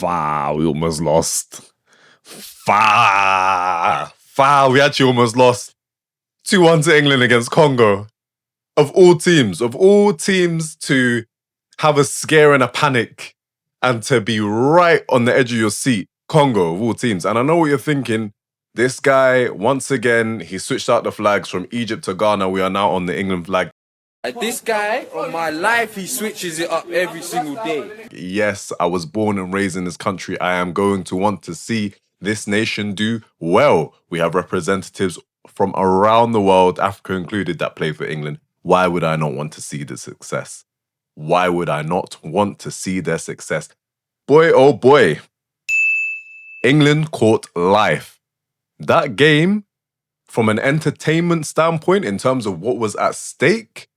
Far, we almost lost. Far, we actually almost lost. 2-1 to England against Congo. Of all teams to have a scare and a panic and to be right on the edge of your seat, Congo of all teams. And I know what you're thinking. This guy, once again, he switched out the flags from Egypt to Ghana. We are now on the England flag. This guy, on my life, he switches it up every single day. Yes, I was born and raised in this country. I am going to want to see this nation do well. We have representatives from around the world, Africa included, that play for England. Why would I not want to see the success? Why would I not want to see their success? Boy, oh boy. England caught life. That game, from an entertainment standpoint, in terms of what was at stake,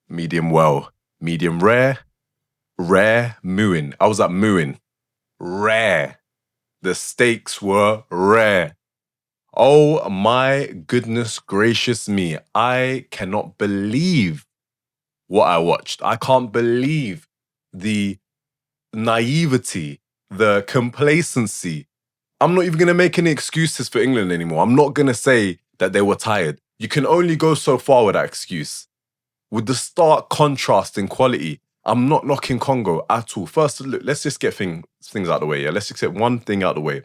medium well, medium rare, mooing. I was at mooing. Rare. The stakes were rare. Oh my goodness gracious me. I cannot believe what I watched. I can't believe the naivety, the complacency. I'm not even going to make any excuses for England anymore. I'm not going to say that they were tired. You can only go so far with that excuse. With the stark contrast in quality, I'm not knocking Congo at all. First, look, let's just get things out of the way. Yeah, let's just get one thing out of the way.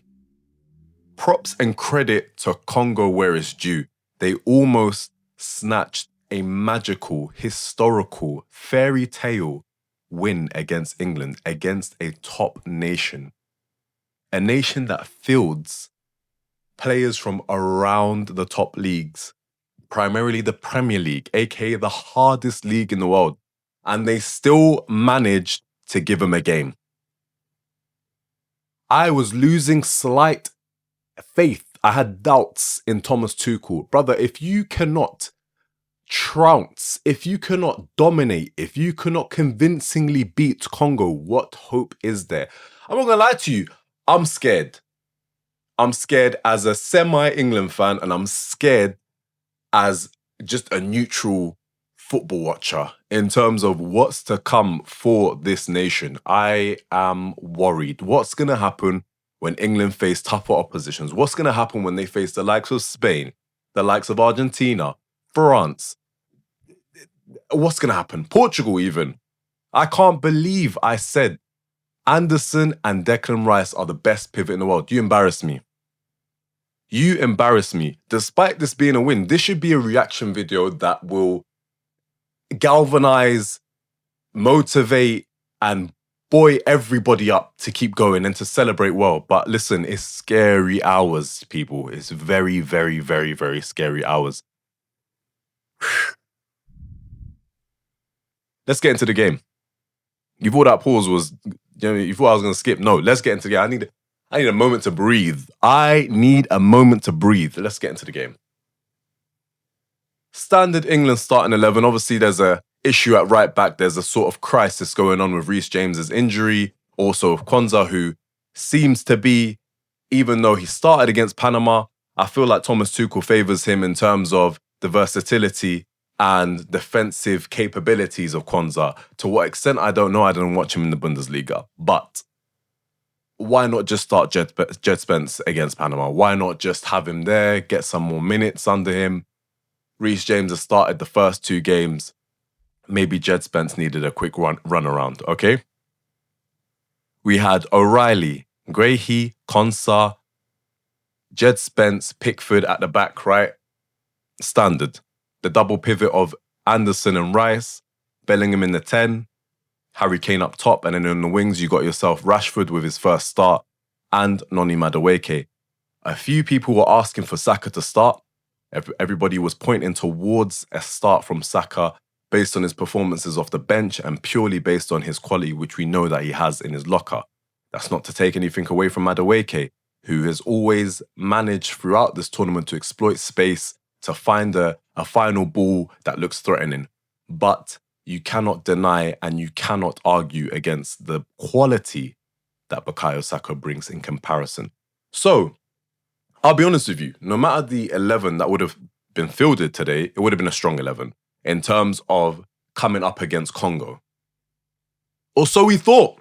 Props and credit to Congo where it's due. They almost snatched a magical, historical, fairy tale win against England, against a top nation. A nation that fields players from around the top leagues, primarily the Premier League, aka the hardest league in the world. And they still managed to give them a game. I was losing slight faith. I had doubts in Thomas Tuchel. Brother, if you cannot trounce, if you cannot dominate, if you cannot convincingly beat Congo, what hope is there? I'm not going to lie to you. I'm scared. I'm scared as a semi-England fan, and I'm scared as just a neutral football watcher in terms of what's to come for this nation. I am worried. What's going to happen when England face tougher oppositions? What's going to happen when they face the likes of Spain, the likes of Argentina, France? What's going to happen? Portugal even. I can't believe I said Anderson and Declan Rice are the best pivot in the world. You embarrass me. You embarrass me. Despite this being a win, this should be a reaction video that will galvanize, motivate, and buoy everybody up to keep going and to celebrate well. But listen, it's scary hours, people. It's very, very, very, very scary hours. Let's get into the game. You thought that pause was, you thought I was going to skip. No, let's get into the game. I need a moment to breathe. I need a moment to breathe. Let's get into the game. Standard England starting 11. Obviously, there's a issue at right back. There's a sort of crisis going on with Reece James's injury. Also, Konza, who seems to be, even though he started against Panama, I feel like Thomas Tuchel favours him in terms of the versatility and defensive capabilities of Konza. To what extent, I don't know. I didn't watch him in the Bundesliga. But why not just start Jed Spence against Panama? Why not just have him there, get some more minutes under him? Reece James has started the first 2 games. Maybe Jed Spence needed a quick run around, okay? We had O'Reilly, Grahey, Konsa, Jed Spence, Pickford at the back, right? Standard. The double pivot of Anderson and Rice, Bellingham in the 10, Harry Kane up top, and then on the wings, you got yourself Rashford with his first start, and Noni Madueke. A few people were asking for Saka to start. Everybody was pointing towards a start from Saka based on his performances off the bench and purely based on his quality, which we know that he has in his locker. That's not to take anything away from Madueke, who has always managed throughout this tournament to exploit space, to find a final ball that looks threatening. But you cannot deny and you cannot argue against the quality that Bukayo Saka brings in comparison. So, I'll be honest with you, no matter the 11 that would have been fielded today, it would have been a strong 11 in terms of coming up against Congo. Or so we thought.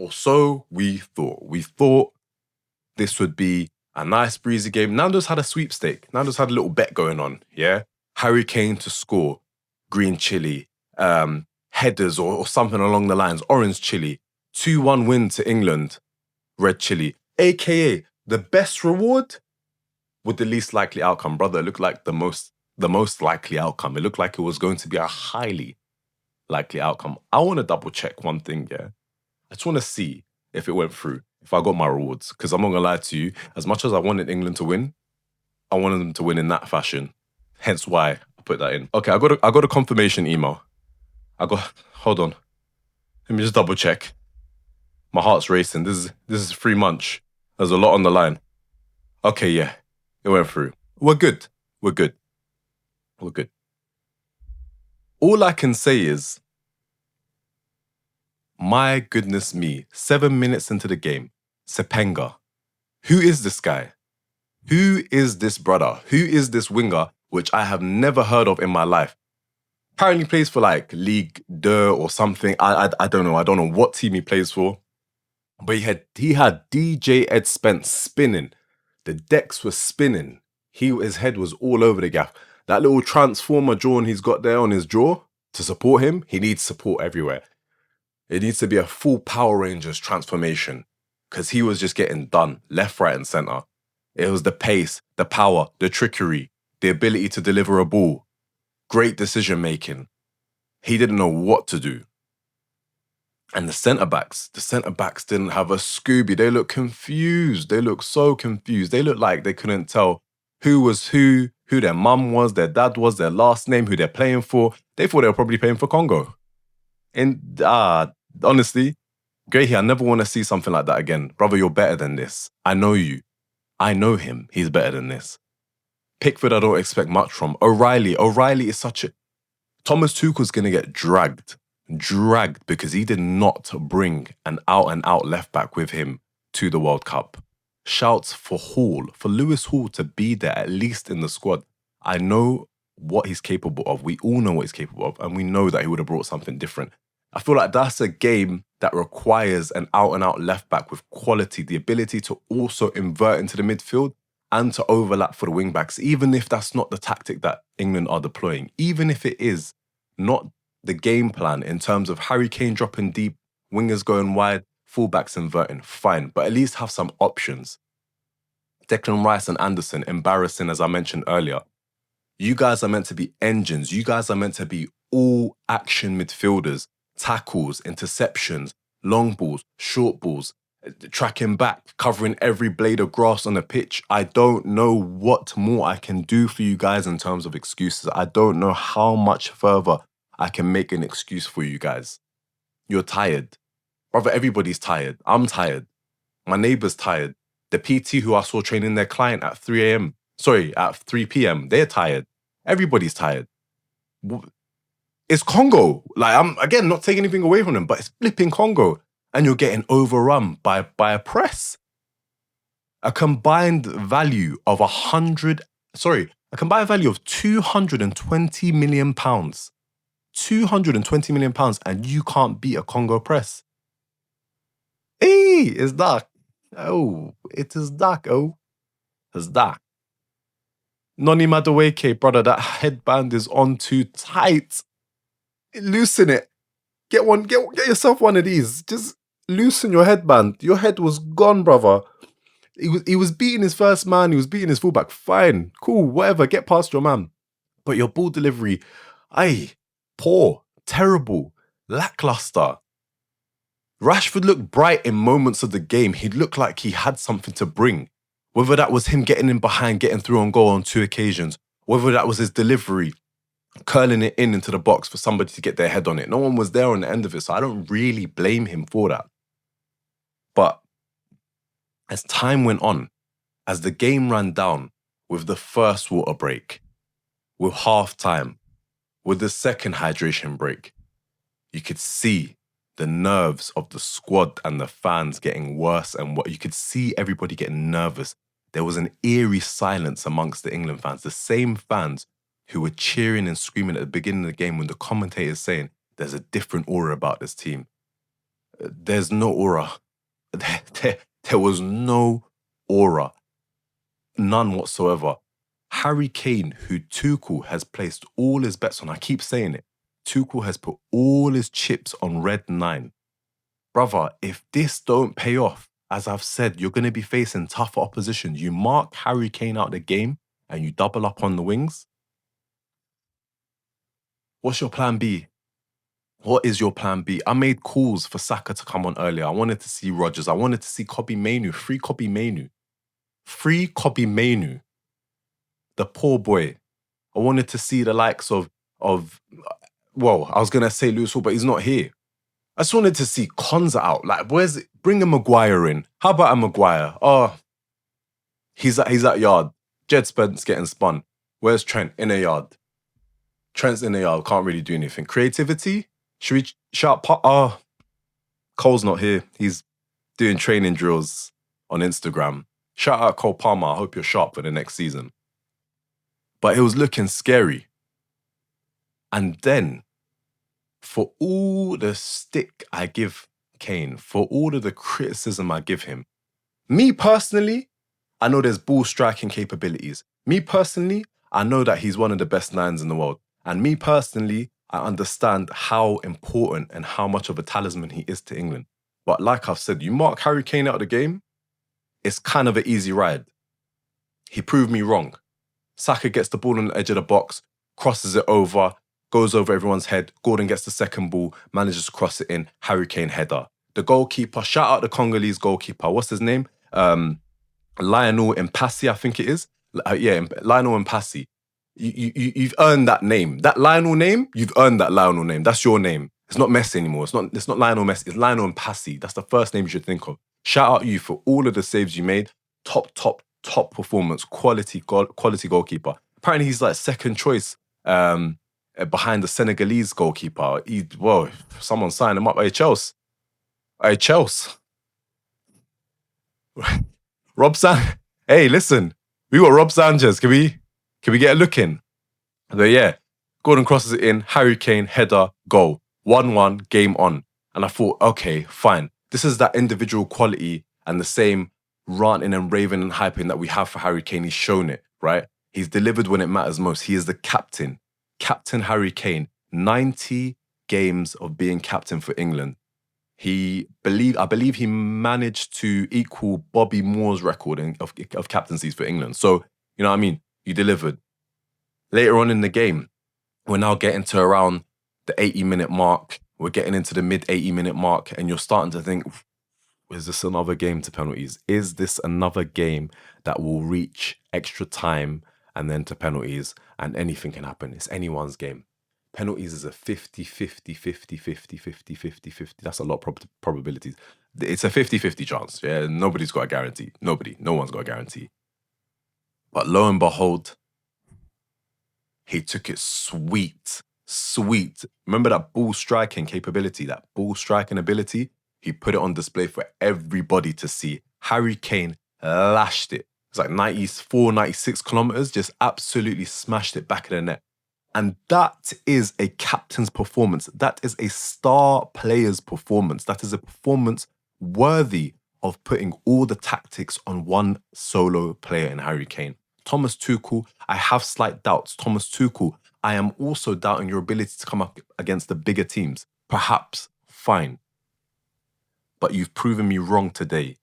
Or so we thought. We thought this would be a nice breezy game. Nando's had a sweepstake. Nando's had a little bet going on, yeah? Harry Kane to score, green chili, headers or something along the lines, orange chili, 2-1 win to England, red chili, aka the best reward with the least likely outcome. Brother, it looked like the most likely outcome. It looked like it was going to be a highly likely outcome. I want to double check one thing, yeah? I just want to see if it went through, if I got my rewards. Because I'm not going to lie to you, as much as I wanted England to win, I wanted them to win in that fashion. Hence why I put that in. Okay, I got a confirmation email. Hold on. Let me just double check. My heart's racing. This is free munch. There's a lot on the line. Okay, yeah. It went through. We're good. All I can say is, my goodness me, 7 minutes into the game, Sepenga. Who is this guy? Who is this brother? Who is this winger, which I have never heard of in my life? Apparently plays for like Ligue 2 or something. I don't know. I don't know what team he plays for. But he had DJ Ed Spence spinning. The decks were spinning. His head was all over the gaff. That little transformer drawn he's got there on his jaw to support him, he needs support everywhere. It needs to be a full Power Rangers transformation because he was just getting done left, right, and center. It was the pace, the power, the trickery, the ability to deliver a ball, great decision making. He didn't know what to do. And the centre-backs didn't have a Scooby. They looked confused. They looked so confused. They looked like they couldn't tell who was who their mum was, their dad was, their last name, who they're playing for. They thought they were probably playing for Congo. And honestly, Gracie, I never want to see something like that again. Brother, you're better than this. I know you. I know him. He's better than this. Pickford, I don't expect much from. O'Reilly is such a... Thomas Tuchel's going to get dragged because he did not bring an out-and-out left-back with him to the World Cup. Shouts for Lewis Hall to be there, at least in the squad. I know what he's capable of. We all know what he's capable of, and we know that he would have brought something different. I feel like that's a game that requires an out-and-out left-back with quality, the ability to also invert into the midfield and to overlap for the wing-backs, even if that's not the tactic that England are deploying, even if it is not the game plan in terms of Harry Kane dropping deep, wingers going wide, fullbacks inverting, fine, but at least have some options. Declan Rice and Anderson, embarrassing as I mentioned earlier. You guys are meant to be engines. You guys are meant to be all action midfielders, tackles, interceptions, long balls, short balls, tracking back, covering every blade of grass on the pitch. I don't know what more I can do for you guys in terms of excuses. I don't know how much further I can make an excuse for you guys. You're tired. Brother, everybody's tired. I'm tired. My neighbour's tired. The PT who I saw training their client at 3 p.m, they're tired. Everybody's tired. It's Congo. Like, I'm, again, not taking anything away from them, but it's flipping Congo. And you're getting overrun by a press. A combined value of 220 million pounds. 220 million pounds, and you can't beat a Congo press. Hey, it's dark. Oh, it is dark. Oh, it's dark. Noni Madueke, brother, that headband is on too tight. Loosen it. Get yourself one of these. Just loosen your headband. Your head was gone, brother. He was beating his first man. He was beating his fullback. Fine, cool, whatever. Get past your man. But your ball delivery, poor, terrible, lackluster. Rashford looked bright in moments of the game. He looked like he had something to bring. Whether that was him getting in behind, getting through on goal on 2 occasions, whether that was his delivery, curling it into the box for somebody to get their head on it. No one was there on the end of it, so I don't really blame him for that. But as time went on, as the game ran down with the first water break, with half-time, with the second hydration break, you could see the nerves of the squad and the fans getting worse and what you could see everybody getting nervous. There was an eerie silence amongst the England fans, the same fans who were cheering and screaming at the beginning of the game when the commentator's saying there's a different aura about this team. there's no aura. There was no aura. None whatsoever. Harry Kane, who Tuchel has placed all his bets on, I keep saying it, Tuchel has put all his chips on red 9. Brother, if this don't pay off, as I've said, you're going to be facing tougher opposition. You mark Harry Kane out of the game and you double up on the wings. What's your plan B? What is your plan B? I made calls for Saka to come on earlier. I wanted to see Rodgers. I wanted to see Kobbie Mainoo. Free Kobbie Mainoo. Free Kobbie Mainoo. The poor boy. I wanted to see the likes of well, I was going to say Lewis Hall, but he's not here. I just wanted to see Konza out. Like, where's it? Bring a Maguire in. How about a Maguire? Oh, he's at yard. Jed Spence getting spun. Where's Trent? In a yard. Trent's in a yard. Can't really do anything. Creativity? Should we shout? Cole's not here. He's doing training drills on Instagram. Shout out Cole Palmer. I hope you're sharp for the next season. But it was looking scary. And then, for all the stick I give Kane, for all of the criticism I give him, me personally, I know there's ball striking capabilities. Me personally, I know that he's one of the best 9s in the world. And me personally, I understand how important and how much of a talisman he is to England. But like I've said, you mark Harry Kane out of the game, it's kind of an easy ride. He proved me wrong. Saka gets the ball on the edge of the box, crosses it over, goes over everyone's head. Gordon gets the second ball, manages to cross it in. Harry Kane header. The goalkeeper, shout out the Congolese goalkeeper. What's his name? Lionel Mpassi, I think it is. Lionel Mpassi. You've earned that name. That Lionel name, you've earned that Lionel name. That's your name. It's not Messi anymore. It's not Lionel Messi. It's Lionel Mpassi. That's the first name you should think of. Shout out you for all of the saves you made. Top performance. Quality goalkeeper. Apparently he's like second choice behind the Senegalese goalkeeper. Someone signed him up. Hey, Chelsea. Hey, listen. We got Rob Sanchez. Can we get a look in? So yeah, Gordon crosses it in. Harry Kane, header, goal. 1-1, game on. And I thought, okay, fine. This is that individual quality and the same ranting and raving and hyping that we have for Harry Kane. He's shown it, right? He's delivered when it matters most. He is the captain. Captain Harry Kane. 90 games of being captain for England. I believe he managed to equal Bobby Moore's record of captaincies for England. So, you know what I mean? You delivered. Later on in the game, we're now getting to around the 80-minute mark. We're getting into the mid 80-minute mark, and you're starting to think, is this another game to penalties? Is this another game that will reach extra time and then to penalties, and anything can happen? It's anyone's game. Penalties is a 50-50. That's a lot of probabilities. It's a 50-50 chance. Yeah, nobody's got a guarantee. No one's got a guarantee. But lo and behold, he took it sweet. Remember that ball striking capability, that ball striking ability? He put it on display for everybody to see. Harry Kane lashed it. It's like 94, 96 kilometers, just absolutely smashed it back in the net. And that is a captain's performance. That is a star player's performance. That is a performance worthy of putting all the tactics on one solo player in Harry Kane. Thomas Tuchel, I have slight doubts. Thomas Tuchel, I am also doubting your ability to come up against the bigger teams. Perhaps, fine. But you've proven me wrong today.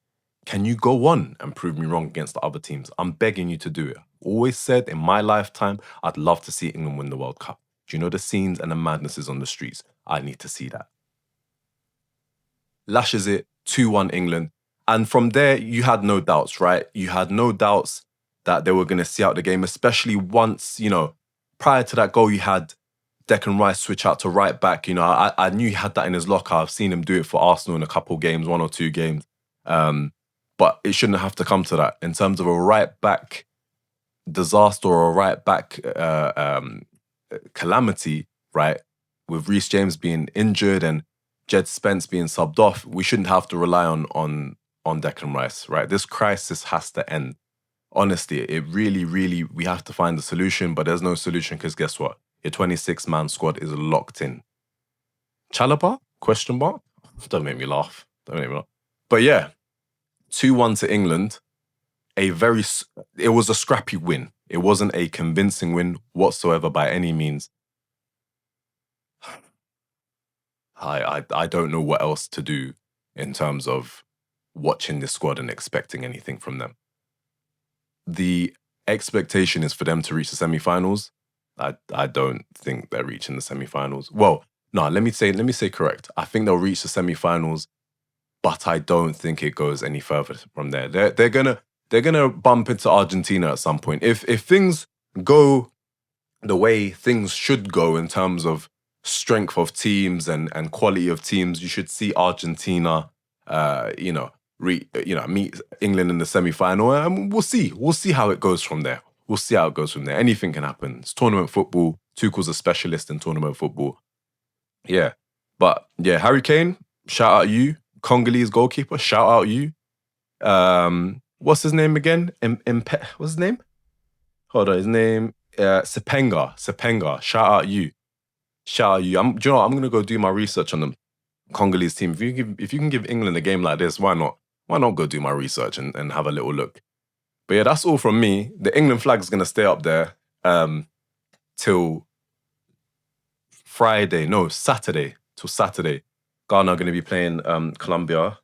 Can you go on and prove me wrong against the other teams? I'm begging you to do it. Always said in my lifetime, I'd love to see England win the World Cup. Do you know the scenes and the madnesses on the streets? I need to see that. Lashes it, 2-1 England. And from there, you had no doubts, right? You had no doubts that they were going to see out the game, especially once, prior to that goal, you had Declan Rice switch out to right back. I knew he had that in his locker. I've seen him do it for Arsenal in a couple games, 1 or 2 games. But it shouldn't have to come to that. In terms of a right back disaster or a right back calamity, right? With Reece James being injured and Jed Spence being subbed off, we shouldn't have to rely on Declan Rice, right? This crisis has to end. Honestly, it really, we have to find a solution, but there's no solution because guess what? Your 26-man squad is locked in. Chalobah? Question mark? Don't make me laugh. Don't make me laugh. But yeah, 2-1 to England. It was a scrappy win. It wasn't a convincing win whatsoever by any means. I don't know what else to do in terms of watching this squad and expecting anything from them. The expectation is for them to reach the semi-finals. I don't think they're reaching the semi-finals. Well, no, let me say correct. I think they'll reach the semi-finals, but I don't think it goes any further from there. They're gonna bump into Argentina at some point. If things go the way things should go in terms of strength of teams and quality of teams, you should see Argentina, meet England in the semi-final, and we'll see how it goes from there. We'll see how it goes from there. Anything can happen. It's tournament football. Tuchel's a specialist in tournament football. Yeah, but yeah, Harry Kane, shout out you. Congolese goalkeeper, shout out you. What's his name again? What's his name? Hold on, his name Sepenga. Shout out you. Shout out you. Do you know what? I'm gonna go do my research on the Congolese team. If you can give England a game like this, why not? Why not go do my research and have a little look? But yeah, that's all from me. The England flag is gonna stay up there till Saturday. Till Saturday. Ghana are gonna be playing Colombia.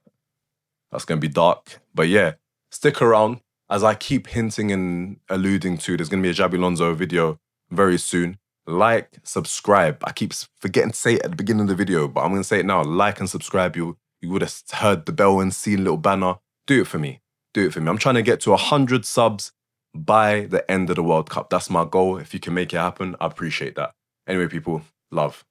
That's gonna be dark. But yeah, stick around. As I keep hinting and alluding to, there's gonna be a Jabi Lonzo video very soon. Like, subscribe. I keep forgetting to say it at the beginning of the video, but I'm going to say it now. Like and subscribe. You would have heard the bell and seen a little banner. Do it for me. Do it for me. I'm trying to get to 100 subs by the end of the World Cup. That's my goal. If you can make it happen, I appreciate that. Anyway, people, love.